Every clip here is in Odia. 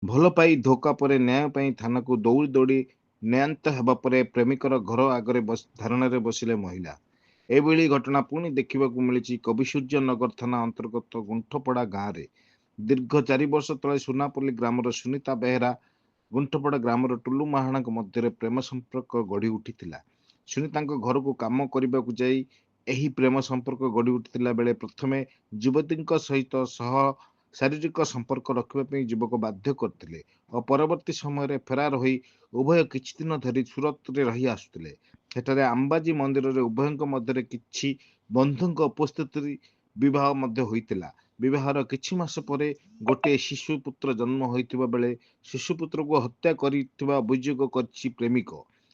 ଭଲ ପାଇ ଧୋକା ପରେ ନ୍ୟାୟ ପାଇଁ ଥାନାକୁ ଦୌଡ଼ି ଦୌଡ଼ି ନ୍ୟାୟାନ୍ତ ହେବା ପରେ ପ୍ରେମିକର ଘର ଆଗରେ ଧାରଣାରେ ବସିଲେ ମହିଳା। ଏଭଳି ଘଟଣା ପୁଣି ଦେଖିବାକୁ ମିଳିଛି କବିସୂର୍ଯ୍ୟନଗର ଥାନା ଅନ୍ତର୍ଗତ ଗୁଣ୍ଠପଡ଼ା ଗାଁରେ। ଦୀର୍ଘ 4 ବର୍ଷ ତଳେ ସୁନାପଲ୍ଲୀ ଗ୍ରାମର ସୁନିତା ବେହେରା ଗୁଣ୍ଠପଡ଼ା ଗ୍ରାମର ଟୁଲୁ ମାହାଣାଙ୍କ ମଧ୍ୟରେ ପ୍ରେମ ସମ୍ପର୍କ ଗଢ଼ି ଉଠିଥିଲା। ସୁନିତାଙ୍କ ଘରକୁ କାମ କରିବାକୁ ଯାଇ ଏହି ପ୍ରେମ ସମ୍ପର୍କ ଗଢ଼ି ଉଠିଥିଲା ବେଳେ ପ୍ରଥମେ ଯୁବତୀଙ୍କ ସହିତ ଶାରୀରିକ ସମ୍ପର୍କ ରଖିବା ପାଇଁ ଯୁବକ ବାଧ୍ୟ କରିଥିଲେ ଓ ପରବର୍ତ୍ତୀ ସମୟରେ ଫେରାର ହୋଇ ଉଭୟ କିଛି ଦିନ ଧରି ସୁରତରେ ରହି ଆସୁଥିଲେ। ସେଠାରେ ଆମ୍ବାଜୀ ମନ୍ଦିରରେ ଉଭୟଙ୍କ ମଧ୍ୟରେ କିଛି ବନ୍ଧୁଙ୍କ ଉପସ୍ଥିତିରେ ବିବାହ ମଧ୍ୟ ହୋଇଥିଲା। ବିବାହର କିଛି ମାସ ପରେ ଗୋଟିଏ ଶିଶୁ ପୁତ୍ର ଜନ୍ମ ହୋଇଥିବା ବେଳେ ଶିଶୁପୁତ୍ରକୁ ହତ୍ୟା କରିଥିବା ଅଭିଯୋଗ କରିଛି ପ୍ରେମିକ।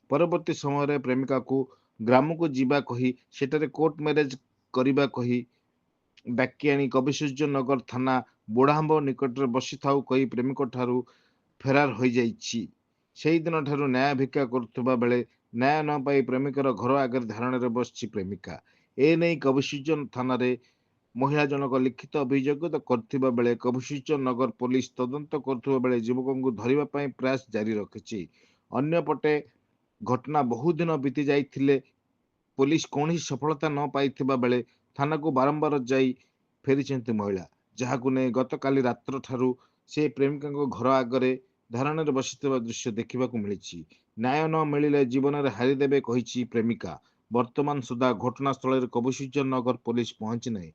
ପରବର୍ତ୍ତୀ ସମୟରେ ପ୍ରେମିକାକୁ ଗ୍ରାମକୁ ଯିବା କହି ସେଠାରେ କୋର୍ଟ ମ୍ୟାରେଜ କରିବା କହି ଡାକି ଆଣି କବିସୂର୍ଯ୍ୟନଗର ଥାନା ବୁଢ଼ାମ୍ବ ନିକଟରେ ବସିଥାଉ କହି ପ୍ରେମିକଠାରୁ ଫେରାର ହୋଇଯାଇଛି। ସେହିଦିନ ଠାରୁ ନ୍ୟାୟ ଭିକ୍ଷା କରୁଥିବା ବେଳେ ନ୍ୟାୟ ନ ପାଇ ପ୍ରେମିକର ଘର ଆଗରେ ଧାରଣାରେ ବସିଛି ପ୍ରେମିକା। ଏନେଇ କବିସୂର୍ଯ୍ୟ ଥାନାରେ ମହିଳା ଜଣକ ଲିଖିତ ଅଭିଯୋଗ କରିଥିବା ବେଳେ କବିସୂର୍ଯ୍ୟନଗର ପୋଲିସ ତଦନ୍ତ କରୁଥିବା ବେଳେ ଯୁବକଙ୍କୁ ଧରିବା ପାଇଁ ପ୍ରୟାସ ଜାରି ରଖିଛି। ଅନ୍ୟପଟେ ଘଟଣା ବହୁଦିନ ବିତି ଯାଇଥିଲେ ପୋଲିସ କୌଣସି ସଫଳତା ନ ପାଇଥିବା ବେଳେ ଥାନାକୁ ବାରମ୍ବାର ଯାଇ ଫେରିଛନ୍ତି ମହିଳା, ଯାହାକୁ ନେଇ ଗତକାଲି ରାତ୍ରଠାରୁ ସେ ପ୍ରେମିକାଙ୍କ ଘର ଆଗରେ ଧାରଣାରେ ବସିଥିବା ଦୃଶ୍ୟ ଦେଖିବାକୁ ମିଳିଛି। ନ୍ୟାୟ ନ ମିଳିଲେ ଜୀବନରେ ହାରିଦେବେ କହିଛି ପ୍ରେମିକା। ବର୍ତ୍ତମାନ ସୁଦ୍ଧା ଘଟଣାସ୍ଥଳରେ କବିସୂର୍ଯ୍ୟନଗର ପୋଲିସ ପହଞ୍ଚି ନାହିଁ।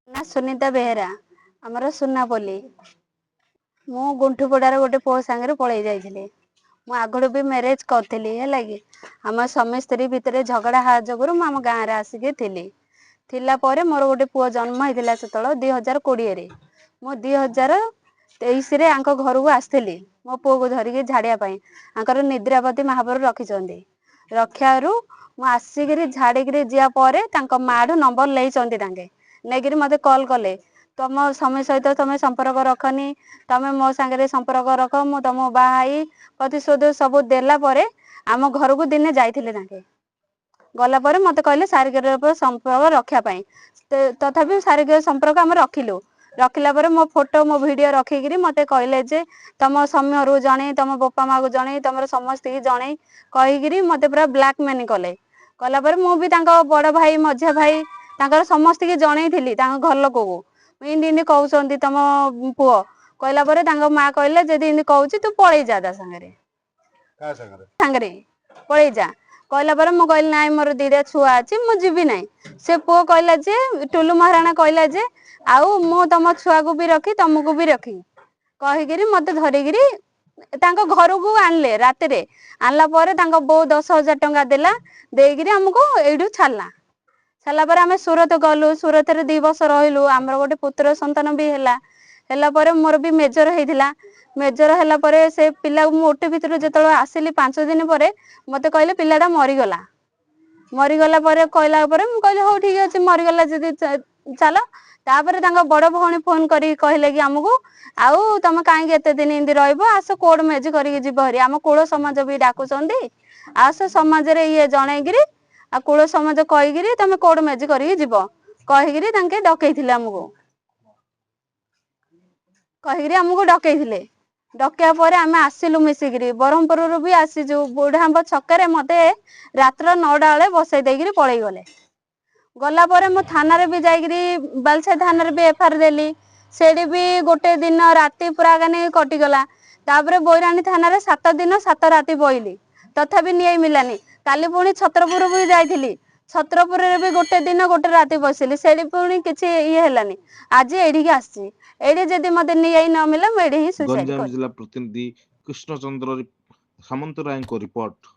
ନା ସୁନିତା ବେହେରା, ଆମର ସୁନାପଲ୍ଲୀ। ମୁଁ ଗୁଣ୍ଠୁପଡ଼ାର ଗୋଟେ ପୁଅ ସାଙ୍ଗରେ ପଳେଇ ଯାଇଥିଲି। ମୁଁ ଆଗରୁ ବି ମ୍ୟାରେଜ କରିଥିଲି, ହେଲା କି ଆମ ସ୍ୱାମୀ ସ୍ତ୍ରୀ ଭିତରେ ଝଗଡ଼ା ଯୋଗୁରୁ ମୁଁ ଆମ ଗାଁରେ ଆସିକି ଥିଲା ପରେ ମୋର ଗୋଟେ ପୁଅ ଜନ୍ମ ହେଇଥିଲା ସେତେବେଳେ 2020ରେ। ମୁଁ 2023ରେ ଆଙ୍କ ଘରକୁ ଆସିଥିଲି ମୋ ପୁଅକୁ ଧରିକି ଝାଡ଼ିବା ପାଇଁ। ଆଙ୍କର ନିଦ୍ରାବତୀ ମହାପୁରୁ ରଖିଛନ୍ତି। ରକ୍ଷାରୁ ମୁଁ ଆସିକିରି ଝାଡ଼ିକିରି ଯିବା ପରେ ତାଙ୍କ ମାଆଠୁ ନମ୍ବର ନେଇଛନ୍ତି। ତାଙ୍କେ ନେଇକିରି ମତେ କଲ୍ କଲେ, ତମ ସ୍ୱାମୀ ସହିତ ତମେ ସମ୍ପର୍କ ରଖନି, ତମେ ମୋ ସାଙ୍ଗରେ ସମ୍ପର୍କ ରଖ, ମୁଁ ତମ ବାହା ହେଇ ପ୍ରତିଶୋଧ ସବୁ ଦେଲା ପରେ ଆମ ଘରକୁ ଦିନେ ଯାଇଥିଲେ। ତାଙ୍କେ ଗଲା ପରେ ମତେ କହିଲେ ଶାରୀରିକ ସମ୍ପର୍କ ରଖିବା ପାଇଁ। ତଥାପି ଶାରୀରିକ ସମ୍ପର୍କ ଆମେ ରଖିଲା ପରେ ମୋ ଫଟୋ ମୋ ଭିଡିଓ ରଖିକିରି ମତେ କହିଲେ ଯେ ତମ ସ୍ୱାମୀ ଘରକୁ ଜଣେଇ, ତମ ବାପା ମାଆକୁ ଜଣେଇ, ତମର ସମସ୍ତଙ୍କୁ ଜଣେଇ କହିକିରି ମତେ ପୁରା ବ୍ଲାକମେଲ କଲା ପରେ ମୁଁ ବି ତାଙ୍କ ବଡ ଭାଇ ମଝିଆ ଭାଇ ତାଙ୍କର ସମସ୍ତଙ୍କୁ ଜଣେଇଥିଲି। ତାଙ୍କ ଘର ଲୋକକୁ ଏମିତି କହୁଛନ୍ତି ତମ ପୁଅ, କହିଲା ପରେ ତାଙ୍କ ମା କହିଲେ ଯଦି ଏମିତି କହୁଛି ତୁ ପଳେଇ ଯା ତା ସାଙ୍ଗରେ ପଳେଇ ଯା। କହିଲା ପରେ ମୁଁ କହିଲି ନାଇଁ ମୋର 2ଟା ଛୁଆ ଅଛି, ମୁଁ ଯିବି ନାହିଁ। ସେ ପୁଅ କହିଲା ଯେ ଟୁଲୁ ମହାରାଣା କହିଲା ଯେ ଆଉ ମୁଁ ତମ ଛୁଆକୁ ବି ରଖି ତମକୁ ବି ରଖି କହିକିରି ମତେ ଧରିକିରି ତାଙ୍କ ଘରକୁ ଆଣିଲେ। ରାତିରେ ଆଣିଲା ପରେ ତାଙ୍କ ବୋଉ 10,000 ଟଙ୍କା ଦେଲା, ଦେଇକିରି ଆମକୁ ଏଇଠୁ ଛାଡିଲା ପରେ ଆମେ ସୁରତ ଗଲୁ। ସୁରତରେ 2 ବର୍ଷ ରହିଲୁ। ଆମର ଗୋଟେ ପୁତ୍ର ସନ୍ତାନ ବି ହେଲା ପରେ ମୋର ବି ମେଜର ହେଇଥିଲା। ମେଜର ହେଲା ପରେ ସେ ପିଲାକୁ ମୁଁ ଓଟି ଭିତରୁ ଯେତେବେଳେ ଆସିଲି 5 ଦିନ ପରେ ମତେ କହିଲେ ପିଲାଟା ମରିଗଲା ପରେ କହିଲା ପରେ ମୁଁ କହିଲି ହଉ ଠିକ ଅଛି, ମରିଗଲା ଯଦି ଚାଲ। ତାପରେ ତାଙ୍କ ବଡ ଭଉଣୀ ଫୋନ କରିକି କହିଲେ କି ଆମକୁ ଆଉ ତମେ କାହିଁକି ଏତେ ଦିନ ଏମିତି ରହିବ, ଆସ କୋର୍ଟ ମ୍ୟାରେଜ କରିକି ଯିବ ହେରି। ଆମ କୁଳ ସମାଜ ବି ଡାକୁଛନ୍ତି, ଆସ ସମାଜରେ ଇଏ ଜଣେଇକିରି ଆଉ କୁଳ ସମାଜ କହିକିରି ତମେ କୋର୍ଟ ମ୍ୟାରେଜ କରିକି ଯିବ କହିକିରି ତାଙ୍କେ ଡକେଇଥିଲେ ଆମକୁ ଡକେଇବା ପରେ ଆମେ ଆସିଲୁ ମିଶିକିରି। ବ୍ରହ୍ମପୁରରୁ ବି ଆସିଛୁ। ବୁଢାମ୍ବ ଛକରେ ମତେ ରାତ୍ର 9ଟା ବେଳେ ବସେଇ ଦେଇକିରି ପଳେଇ ଗଲା ପରେ ମୁଁ ଥାନାରେ ବି ଯାଇକିରି ବାଲଛା ଥାନାରେ ବି ଏଫଆଇଆର ଦେଲି। ସେଠି ବି ଗୋଟେ ଦିନ ରାତି ପୁରା କଟିଗଲା। ତାପରେ ବୈରାଣୀ ଥାନାରେ 7 ଦିନ 7 ରାତି ବଇଲି, ତଥାପି ନ୍ୟାୟ ମିଳିଲାନି। କାଲି ପୁଣି ଛତ୍ରପୁର ବି ଯାଇଥିଲି। ଛତ୍ରପୁରରେ ବି ଗୋଟେ ଦିନ ଗୋଟେ ରାତି ବସିଲି, ସେଠି ପୁଣି କିଛି ଇଏ ହେଲାନି। ଆଜି ଏଇଠିକି ଆସିଛି, ଏଇଠି ଯଦି ମତେ ନ୍ୟାୟ ନ ମିଳିଲା ମୁଁ ଏଇଠି ହିଁ ସୁଇସାଇଡ ଗଞ୍ଜାମ କରିବି। ଜିଲ୍ଲା ପ୍ରତିନିଧି କୃଷ୍ଣଚନ୍ଦ୍ର ସାମନ୍ତରାୟଙ୍କ ରିପୋର୍ଟ।